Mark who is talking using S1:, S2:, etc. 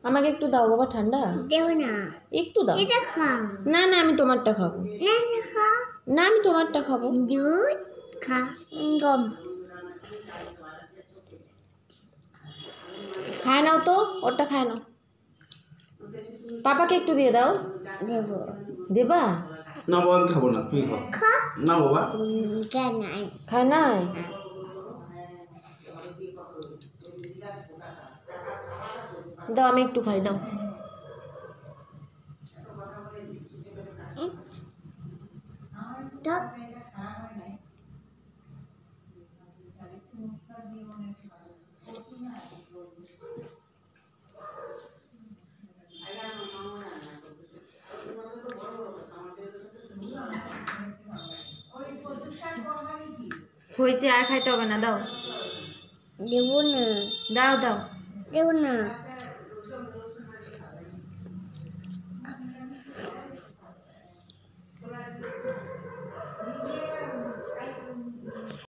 S1: আমাকে একটু দাও বাবা, ঠান্ডা
S2: দেব না,
S1: একটু দাও।
S2: এটা খা।
S1: না না, আমি তোমারটা খাবো।
S2: না এটা খা।
S1: না, আমি তোমারটা খাবো।
S2: দুধ খা। গম
S1: খায় নাও তো, ওরটা খায় নাও। পাপাকে একটু দিয়ে দাও।
S2: দেব।
S1: দেবা?
S3: না বাবা, আমি খাবো না, তুমি খাও।
S2: খা।
S3: না বাবা,
S2: কেন নাই?
S1: খায় নাই? দাও, আমি একটু খাই, দাও।
S2: তো
S1: হয়েছে, আর খাইতে হবে না, দাও।
S2: দেব না,
S1: দাও দাও।
S2: দেব না।